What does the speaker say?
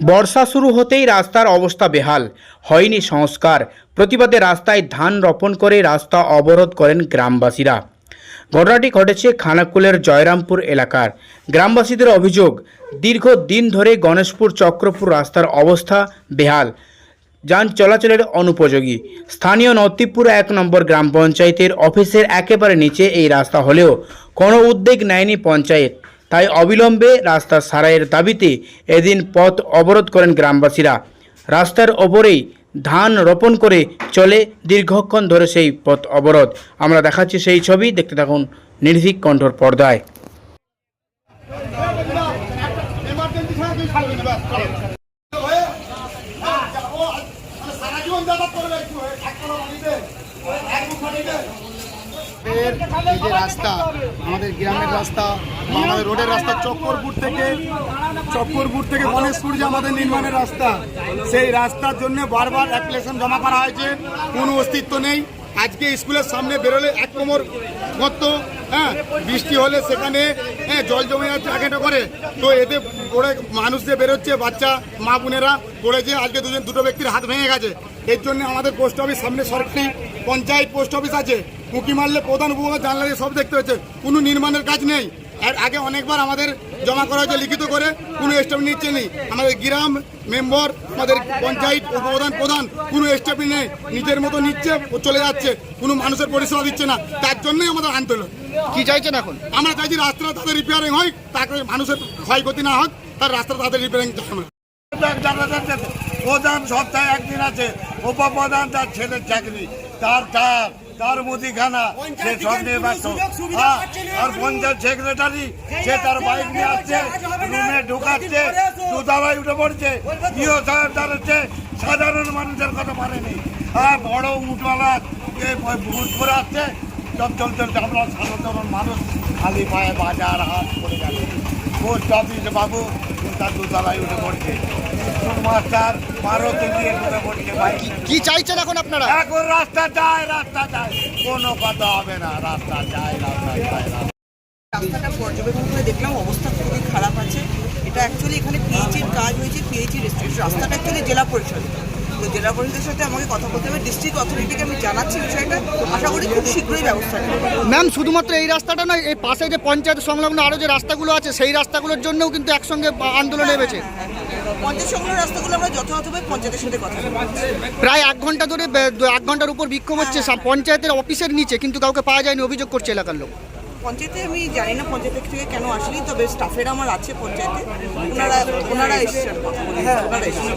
বর্ষা শুরু হতেই রাস্তার অবস্থা বেহাল, হয়নি সংস্কার। প্রতিবাদে রাস্তায় ধান রোপণ করে রাস্তা অবরোধ করেন গ্রামবাসীরা। ঘটনাটি ঘটেছে খানাকুলের জয়রামপুর এলাকার। গ্রামবাসীদের অভিযোগ, দীর্ঘদিন ধরে গণেশপুর চক্রপুর রাস্তার অবস্থা বেহাল, যান চলাচলের অনুপযোগী। স্থানীয় নতিপুর 1 নম্বর গ্রাম পঞ্চায়েতের অফিসের একেবারে নিচে এই রাস্তা হলেও কোনো উদ্যোগ নেয়নি পঞ্চায়েত। তাই অবিলম্বে রাস্তা সারাইয়ের দাবিতে এদিন পথ অবরোধ করেন গ্রামবাসীরা। রাস্তার ওপরেই ধান রোপণ করে চলে দীর্ঘক্ষণ ধরে সেই পথ অবরোধ। আমরা দেখাচ্ছি সেই ছবি, দেখতে থাকুন নির্ভীক কণ্ঠর পর্দায়। এই যে রাস্তা, আমাদের গ্রামের রাস্তা বা আমাদের রোডের রাস্তা, চক্করপুর থেকে গণেশপুর যে আমাদের নির্মাণের রাস্তা, সেই রাস্তার জন্য বারবার অ্যাপ্লিকেশন জমা করা হয়েছে, কোনো অস্তিত্ব নেই। আজকে স্কুলের সামনে বেরোলে 1 কোমর গর্ত, বৃষ্টি হলে সেখানে জল জমে যাচ্ছে আগে করে। তো এতে পড়ে মানুষ যে বেরোচ্ছে, বাচ্চা মা বোনেরা পড়েছে, আজকে দুটো ব্যক্তির হাত ভেঙে গেছে। এর জন্য আমাদের পোস্ট অফিস সামনে সরকারি পঞ্চায়েত পোস্ট অফিস আছে, উঁকি মারলে প্রধান উপপ্রধান জানলা দিয়ে সব দেখতে হচ্ছে, কোনো নির্মাণের কাজ নেই। আর আগে অনেকবার আমাদের জমা করা হয়েছে লিখিত করে, কোনো স্টেপ নিচ্ছে নেই। আমাদের গ্রাম মেম্বার, আমাদের পঞ্চায়েত উপপ্রধান প্রধান কোনো স্টেপ নেই, নিজের মতো নিচ্ছে চলে যাচ্ছে, কোনো মানুষের পরিষেবা দিচ্ছে না। তার জন্যই আমাদের আন্দোলন। কি চাইছেন এখন? আমরা চাইছি রাস্তাটা তাদের রিপেয়ারিং হয়, তাকে মানুষের ক্ষয়ক্ষতি না হোক, তার রাস্তাটা তাদের রিপেয়ারিং চাই। প্রধান সপ্তাহে একদিন আছে, উপপ্রধান তার ছেলের চাকরি, তার মুদিখানা, সে সব নিয়ে ব্যস্ত। আর পঞ্চায়েত সেক্রেটারি, সে তার বাইক নিয়ে আসছে, রুমে ঢুকাচ্ছে, দুতলায় উঠে পড়ছে, ইও সাহেব দাঁড়াচ্ছে, সাধারণ মানুষের কথা মানেনি। বড় উঠওয়ালা ভুট করে আসছে, সব চলতে আমরা সাধারণ মানুষ খালি পায়ে বাজার হাত করে গেছে। পোস্ট অফিস বাবু তার দুতলায় উঠে পড়ছে, মাস্টার মারতে গিয়ে উঠে পড়ছে। কি চাইছেন এখন আপনারা? এখন রাস্তা চাই, কোনো কথা হবে না, রাস্তা চাই। রাস্তাটা পর্যবেক্ষণ করে দেখলাম অবস্থা খুবই খারাপ আছে। এটা অ্যাকচুয়ালি এখানে পিএইচির কাজ হয়েছে, পিএইচি রেস্ট্রিক্ট। রাস্তাটা অ্যাকচুয়ালি জেলা পরিষদ, তো জেলা পরিষদের সাথে আমাকে কথা বলতে হবে। ডিস্ট্রিক্ট অথরিটিকে আমি জানাচ্ছি বিষয়টা, আশা করি খুব শীঘ্রই ব্যবস্থা নেবে। ম্যাম, শুধুমাত্র এই রাস্তাটা নয়, এই পাশে যে পঞ্চায়েত সংলগ্ন আরও যে রাস্তাগুলো আছে, সেই রাস্তাগুলোর জন্যও কিন্তু একসঙ্গে আন্দোলন নেমেছে। পঞ্চায়েত সংলগ্ন রাস্তাগুলো আমরা যথাযথভাবে পঞ্চায়েতের সাথে কথা বলছি। প্রায় 1 ঘন্টা ধরে 1 ঘন্টার উপর বিক্ষোভ হচ্ছে পঞ্চায়েতের অফিসের নিচে, কিন্তু কাউকে পাওয়া যায়নি, অভিযোগ করছে এলাকার লোক। পঞ্চায়েতে আমি জানি না পঞ্চায়েত থেকে কেন আসেনি, তবে স্টাফেরা আমার আছে পঞ্চায়েতে, ওনারা এসেছেন কথা বলে, ওনারা এসেছেন।